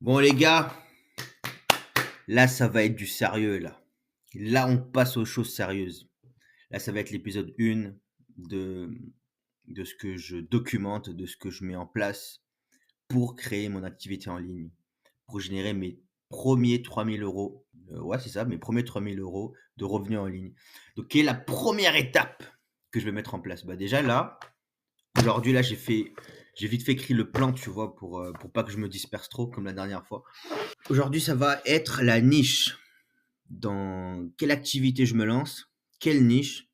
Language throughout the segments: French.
Bon les gars, là ça va être du sérieux là. Là on passe aux choses sérieuses. Là ça va être l'épisode 1 de de ce que je documente, de ce que je mets en place pour créer mon activité en ligne, pour générer mes premiers 3 000 €. Ouais c'est ça, mes premiers 3 000 € de revenus en ligne. Donc quelle est la première étape que je vais mettre en place? Bah déjà là, aujourd'hui là j'ai vite fait écrit le plan, tu vois? Pour pas que je me disperse trop comme la dernière fois. Aujourd'hui ça va être la niche. Dans quelle activité je me lance? Quelle niche?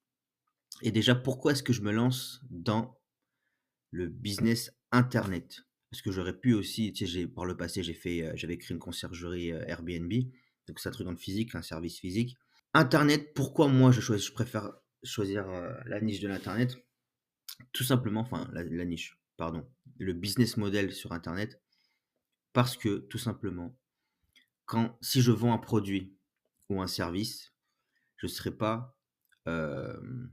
Et déjà, pourquoi est-ce que je me lance dans le business internet? Parce que j'aurais pu aussi, tu sais, par le passé, j'avais créé une conciergerie, Airbnb, donc c'est un truc dans le physique, un service physique. Internet, pourquoi moi je préfère choisir, la niche de l'internet? Tout simplement, enfin la niche, pardon, le business model sur internet, parce que tout simplement, si je vends un produit ou un service, je ne serai pas, hem,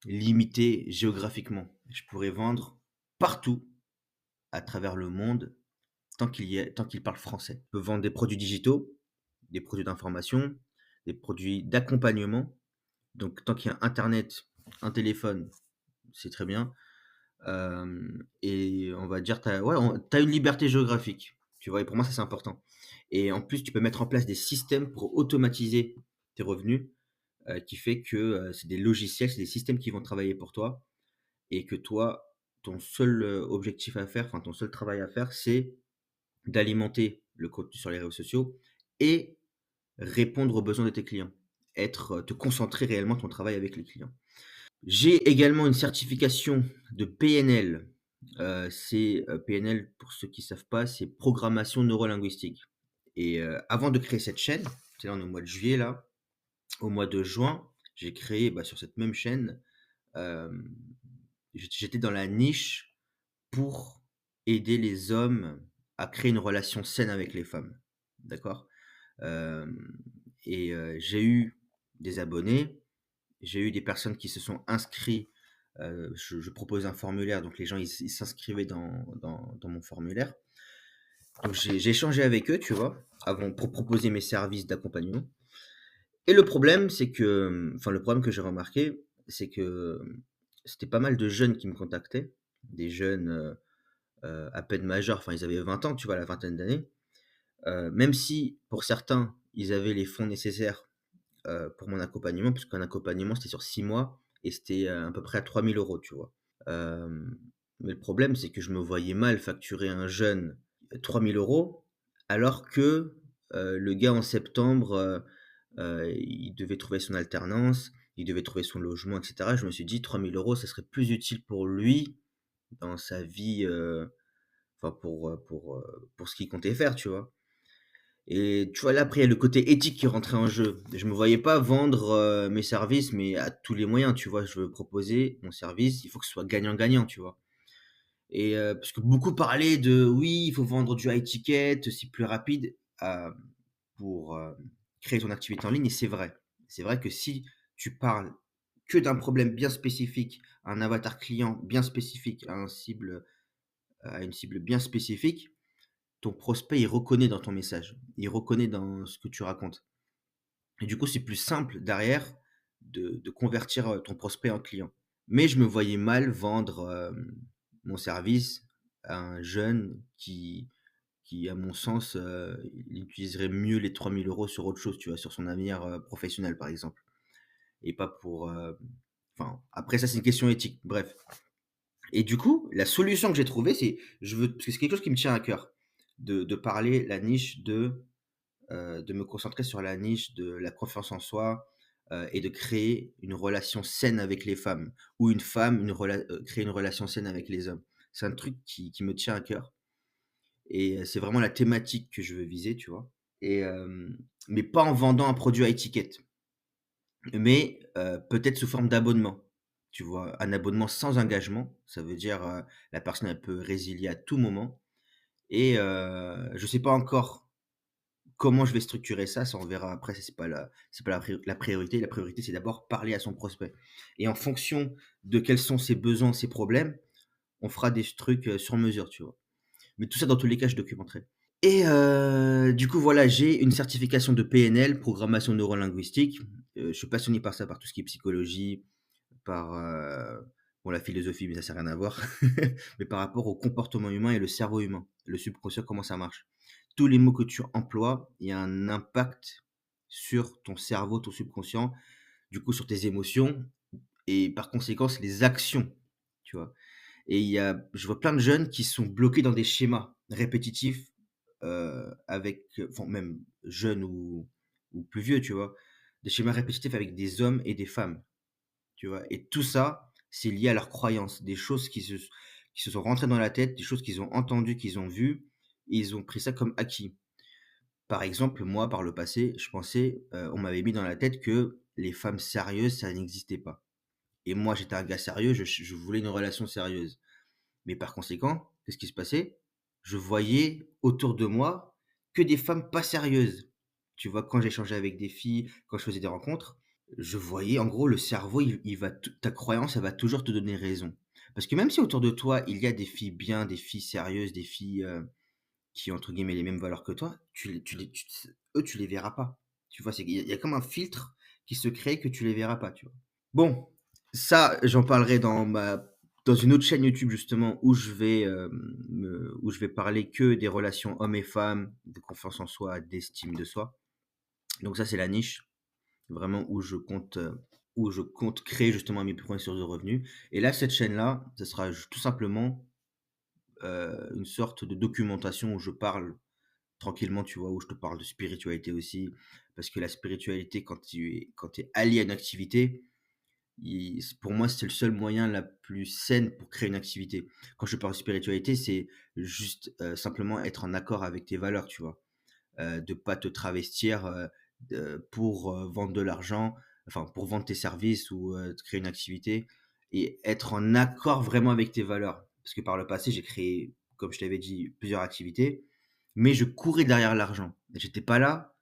limité géographiquement. Je pourrais vendre partout à travers le monde tant qu'il parle français. Je peux vendre des produits digitaux, des produits d'information, des produits d'accompagnement. Donc tant qu'il y a internet, un téléphone, c'est très bien. Et on va dire tu as ouais, tu une liberté géographique, tu vois? Et pour moi ça c'est important. Et en plus tu peux mettre en place des systèmes pour automatiser tes revenus, qui fait que, c'est des logiciels, c'est des systèmes qui vont travailler pour toi et que toi, ton seul, objectif à faire, enfin ton seul travail à faire, c'est d'alimenter le contenu sur les réseaux sociaux et répondre aux besoins de tes clients. Te concentrer réellement ton travail avec les clients. J'ai également une certification de PNL. PNL, pour ceux qui savent pas, c'est programmation neurolinguistique. Et avant de créer cette chaîne, c'est là on est au mois de juillet là, au mois de juin, j'ai créé, bah, sur cette même chaîne, hem, j'étais dans la niche pour aider les hommes à créer une relation saine avec les femmes. D'accord? Hem j'ai eu des abonnés, j'ai eu des personnes qui se sont inscrits, je propose un formulaire, donc les gens ils s'inscrivaient dans mon formulaire. Donc j'ai échangé avec eux, tu vois? Avant pour proposer mes services d'accompagnement. Et le problème, c'est que, enfin le problème que j'ai remarqué, c'est que, c'était pas mal de jeunes qui me contactaient, des jeunes, à peine majeurs, enfin ils avaient 20 ans, tu vois? La vingtaine d'années. Même si pour certains, ils avaient les fonds nécessaires, pour mon accompagnement, puisqu'un accompagnement c'était sur 6 mois et c'était, à peu près à 3 000 €, tu vois? Hem, mais le problème, c'est que je me voyais mal facturer un jeune 3 000 € alors que, le gars en septembre, il devait trouver son alternance, il devait trouver son logement et cetera. Je me suis dit: 3 000 €, ça serait plus utile pour lui dans sa vie, enfin pour ce qu'il comptait faire, tu vois? Et tu vois, là, après, il y a le côté éthique qui rentrait en jeu. Je me voyais pas vendre, mes services, mais à tous les moyens, tu vois? Je veux proposer mon service, il faut que ce soit gagnant-gagnant, tu vois? Et parce que beaucoup parlaient de: «Oui, il faut vendre du high ticket, c'est plus rapide», pour, créer ton activité en ligne et c'est vrai. C'est vrai que si tu parles que d'un problème bien spécifique, à un avatar client bien spécifique, à une cible bien spécifique, ton prospect, il reconnaît dans ton message, il reconnaît dans ce que tu racontes et du coup, c'est plus simple derrière de convertir, ton prospect en client. Mais je me voyais mal vendre, mon service à un jeune qui à mon sens, il utiliserait mieux les 3 000 € sur autre chose, tu vois? Sur son avenir, professionnel, par exemple et pas pour, enfin, après ça, c'est une question éthique, bref et du coup, la solution que j'ai trouvée, parce que c'est quelque chose qui me tient à cœur, de parler la niche de me concentrer sur la niche de la confiance en soi, et de créer une relation saine avec les femmes ou une femme créer une relation saine avec les hommes. C'est un truc qui me tient à cœur et c'est vraiment la thématique que je veux viser, tu vois? Et mais pas en vendant un produit à étiquette, mais peut-être sous forme d'abonnement, tu vois? Un abonnement sans engagement, ça veut dire, la personne elle peut résilier à tout moment et je sais pas encore comment je vais structurer ça, ça on verra après, ça c'est pas la priorité. La priorité, c'est d'abord parler à son prospect et en fonction de quels sont ses besoins, ses problèmes, on fera des trucs, sur mesure, tu vois? Mais tout ça, dans tous les cas, je documenterai. Et du coup, voilà, j'ai une certification de PNL, programmation neurolinguistique. Je suis passionné par ça, par tout ce qui est psychologie, par, bon, la philosophie, mais ça n'a rien à voir, mais par rapport au comportement humain et le cerveau humain, le subconscient, comment ça marche. Tous les mots que tu emploies, il y a un impact sur ton cerveau, ton subconscient, du coup sur tes émotions et par conséquent les actions, tu vois? Et je vois plein de jeunes qui sont bloqués dans des schémas répétitifs, avec, enfin même jeunes ou plus vieux, tu vois? Des schémas répétitifs avec des hommes et des femmes, tu vois? Et tout ça, c'est lié à leurs croyances, des choses qui se sont rentrées dans la tête, des choses qu'ils ont entendues, qu'ils ont vues et ils ont pris ça comme acquis. Par exemple, moi, par le passé, je pensais, on m'avait mis dans la tête que les femmes sérieuses, ça n'existait pas. Et moi, j'étais un gars sérieux, je voulais une relation sérieuse. Mais par conséquent, qu'est-ce qui se passait? Je voyais autour de moi que des femmes pas sérieuses. Tu vois, quand j'échangeais avec des filles, quand je faisais des rencontres, je voyais en gros le cerveau, il va ta croyance, elle va toujours te donner raison. Parce que même si autour de toi, il y a des filles bien, des filles sérieuses, des filles, qui ont entre guillemets «les mêmes valeurs que toi», eux, tu les verras pas. Tu vois? Il y a comme un filtre qui se crée que tu les verras pas, tu vois? Bon, ça, j'en parlerai dans une autre chaîne YouTube justement où je vais parler que des relations hommes et femmes, de confiance en soi, d'estime de soi. Donc ça, c'est la niche, vraiment où je compte créer justement mes premières sources de revenus. Et là, cette chaîne-là, ça sera tout simplement une sorte de documentation où je parle tranquillement, tu vois, où je te parle de spiritualité aussi. Parce que la spiritualité, quand tu es allié à une activité, pour moi, c'est le seul moyen la plus saine pour créer une activité. Quand je parle de spiritualité, c'est juste simplement être en accord avec tes valeurs, tu vois. De pas te travestir pour vendre de l'argent, enfin pour vendre tes services ou de créer une activité et être en accord vraiment avec tes valeurs. Parce que par le passé, j'ai créé, comme je t'avais dit, plusieurs activités, mais je courais derrière l'argent. J'étais pas là,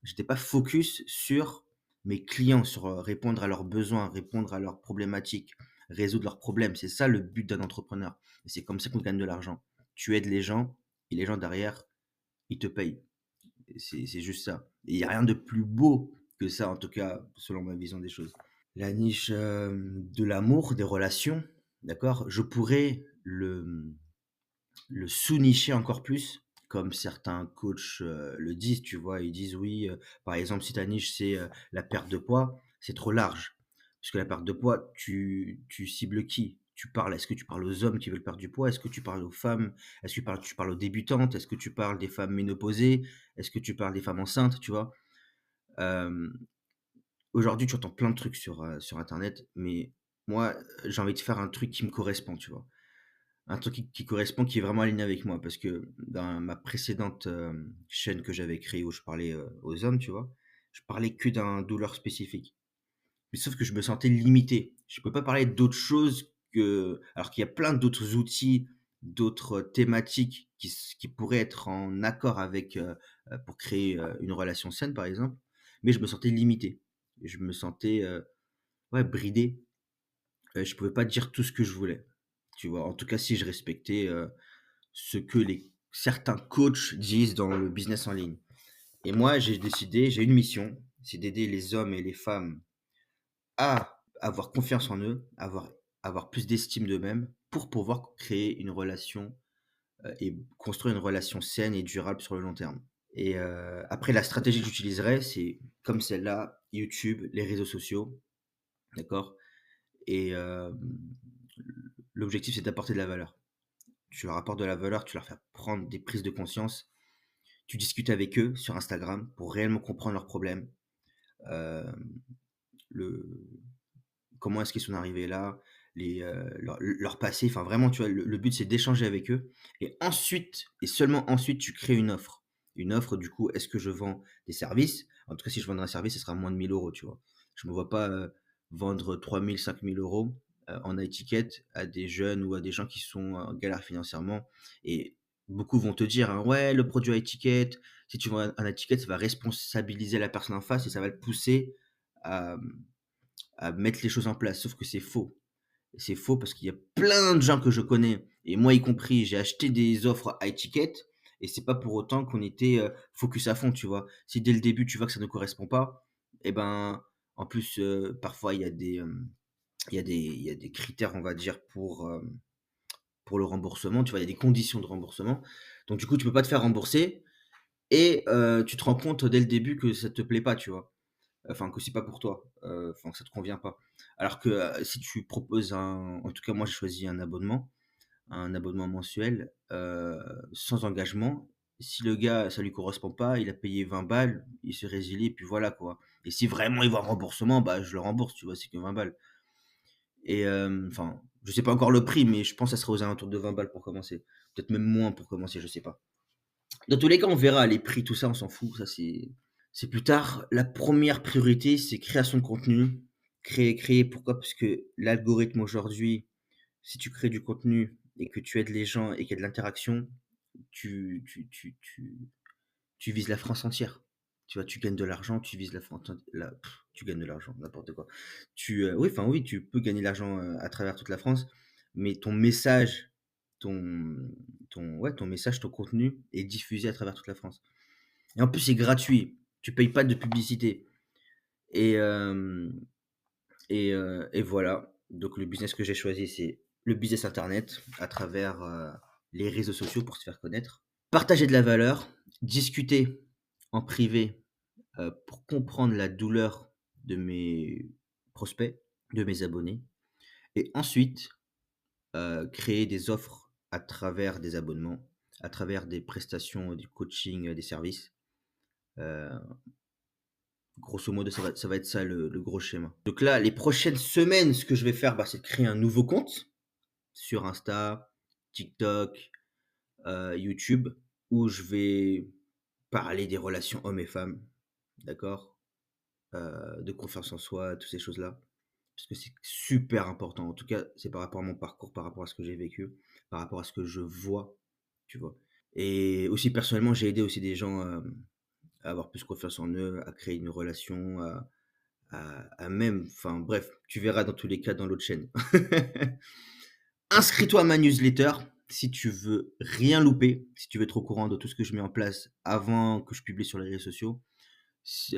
j'étais pas focus sur mes clients, sur répondre à leurs besoins, répondre à leurs problématiques, résoudre leurs problèmes. C'est ça le but d'un entrepreneur. Et c'est comme ça qu'on gagne de l'argent. Tu aides les gens et les gens derrière, ils te payent. C'est juste ça. Et il n'y a rien de plus beau que ça, en tout cas, selon ma vision des choses. La niche de l'amour, des relations, d'accord. Je pourrais le sous-nicher encore plus, comme certains coachs le disent, tu vois. Ils disent oui, par exemple, si ta niche c'est la perte de poids, c'est trop large. Parce que la perte de poids, tu cibles qui? Tu parles, est-ce que tu parles aux hommes qui veulent perdre du poids? Est-ce que tu parles aux femmes? Est-ce que tu parles aux débutantes? Est-ce que tu parles des femmes ménopausées? Est-ce que tu parles des femmes enceintes, tu vois? Euh, Aujourd'hui, tu entends plein de trucs sur Internet, mais moi, j'ai envie de faire un truc qui me correspond, tu vois. Un truc qui correspond, qui est vraiment aligné avec moi. Parce que dans ma précédente chaîne que j'avais créée où je parlais aux hommes, tu vois, je parlais que d'un douleur spécifique. Mais sauf que je me sentais limité. Je ne peux pas parler d'autre chose que. Alors qu'il y a plein d'autres outils, d'autres thématiques qui pourraient être en accord avec pour créer une relation saine, par exemple. Mais je me sentais limité. Je me sentais ouais, bridé. Je pouvais pas dire tout ce que je voulais. Tu vois, en tout cas, si je respectais ce que certains coachs disent dans le business en ligne. Et moi, j'ai une mission, c'est d'aider les hommes et les femmes à avoir confiance en eux, avoir plus d'estime d'eux-mêmes pour pouvoir créer une relation et construire une relation saine et durable sur le long terme. Et après, la stratégie que j'utiliserai, c'est comme celle-là, YouTube, les réseaux sociaux, d'accord. Et l'objectif, c'est d'apporter de la valeur. Tu leur apportes de la valeur, tu leur fais prendre des prises de conscience. Tu discutes avec eux sur Instagram pour réellement comprendre leurs problèmes, euh, le, comment est-ce qu'ils sont arrivés là, leur passé. Enfin, vraiment, tu vois, le but, c'est d'échanger avec eux. Et ensuite, et seulement ensuite, tu crées une offre. Une offre, du coup, est-ce que je vends des services? En tout cas, si je vends un service, ce sera moins de 1 000 euros, tu vois. Je ne me vois pas vendre 3 000, 5 000 euros en étiquette à des jeunes ou à des gens qui sont en galère financièrement. Et beaucoup vont te dire, hein, ouais, le produit à étiquette, si tu vends un étiquette, ça va responsabiliser la personne en face et ça va le pousser à, à mettre les choses en place. Sauf que c'est faux. C'est faux parce qu'il y a plein de gens que je connais, et moi y compris, j'ai acheté des offres à étiquette, et c'est pas pour autant qu'on était, focus à fond, tu vois? Si dès le début, tu vois que ça ne correspond pas et ben, en plus, parfois il y a des critères, on va dire, pour le remboursement, tu vois? Il y a des conditions de remboursement. Donc du coup, tu peux pas te faire rembourser et tu te rends compte dès le début que ça te plaît pas, tu vois? Enfin, que c'est pas pour toi, enfin que ça te convient pas. Alors que, si tu proposes en tout cas moi j'ai choisi un abonnement mensuel, sans engagement. Si le gars, ça lui correspond pas, il a payé 20 balles, il se résilie et puis voilà quoi. Et si vraiment il veut un remboursement, bah, je le rembourse, tu vois? C'est que 20 balles et enfin, je sais pas encore le prix, mais je pense que ça sera aux alentours de 20 balles pour commencer. Peut-être même moins pour commencer, je sais pas. Dans tous les cas, on verra les prix, tout ça, on s'en fout, ça c'est plus tard. La première priorité, c'est création de contenu. Créer, pourquoi? Parce que l'algorithme aujourd'hui, si tu crées du contenu et que tu aides les gens et qu'il y a de l'interaction, tu tu tu tu tu vises la France entière. Tu vois? Tu gagnes de l'argent, tu vises la France tu gagnes de l'argent, n'importe quoi. Oui, enfin, oui, tu peux gagner de l'argent, à travers toute la France, mais ton message, ton ton message, ton contenu est diffusé à travers toute la France et en plus, c'est gratuit. Tu payes pas de publicité et hem et voilà. Donc le business que j'ai choisi, c'est le business internet à travers, les réseaux sociaux pour se faire connaître. Partager de la valeur, discuter en privé, pour comprendre la douleur de mes prospects, de mes abonnés et ensuite, créer des offres à travers des abonnements, à travers des prestations, du coaching, des services. Heu, Grosso modo, ça va être ça le gros schéma. Donc là, les prochaines semaines, ce que je vais faire, bah, c'est de créer un nouveau compte sur Insta, TikTok, YouTube, où je vais parler des relations hommes et femmes, d'accord? De confiance en soi, toutes ces choses-là. Parce que c'est super important. En tout cas, c'est par rapport à mon parcours, par rapport à ce que j'ai vécu, par rapport à ce que je vois, tu vois? Et aussi personnellement, j'ai aidé aussi des gens, à avoir plus confiance en eux, à créer une relation, à même enfin bref, tu verras dans tous les cas dans l'autre chaîne. Inscris-toi à ma newsletter si tu veux rien louper, si tu veux être au courant de tout ce que je mets en place avant que je publie sur les réseaux sociaux. Tu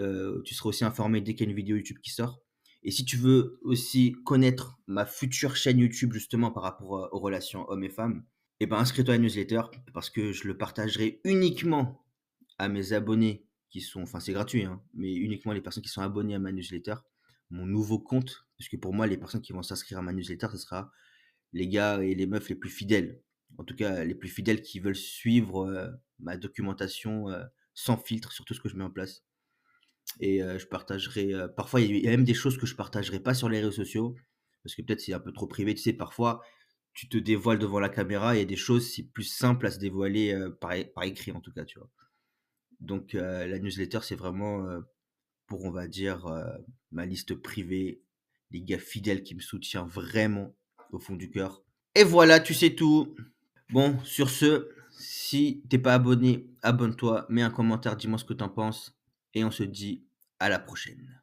seras aussi informé dès qu'il y a une vidéo YouTube qui sort et si tu veux aussi connaître ma future chaîne YouTube justement par rapport, aux relations hommes et femmes et ben, inscris-toi à la newsletter parce que je le partagerai uniquement à mes abonnés qui sont enfin c'est gratuit, hein, mais uniquement les personnes qui sont abonnées à ma newsletter, mon nouveau compte, parce que pour moi les personnes qui vont s'inscrire à ma newsletter, ce sera les gars et les meufs les plus fidèles. En tout cas, les plus fidèles qui veulent suivre, ma documentation, sans filtre sur tout ce que je mets en place et je partagerai, parfois il y a même des choses que je partagerai pas sur les réseaux sociaux, parce que peut-être c'est un peu trop privé. Tu sais, parfois, tu te dévoiles devant la caméra, il y a des choses, c'est plus simple à se dévoiler, par écrit en tout cas, tu vois? Donc la newsletter, c'est vraiment, pour on va dire, ma liste privée, les gars fidèles qui me soutient vraiment au fond du cœur et voilà, tu sais tout. Bon, sur ce, si t'es pas abonné, abonne-toi, mets un commentaire, dis-moi ce que t'en penses et on se dit à la prochaine.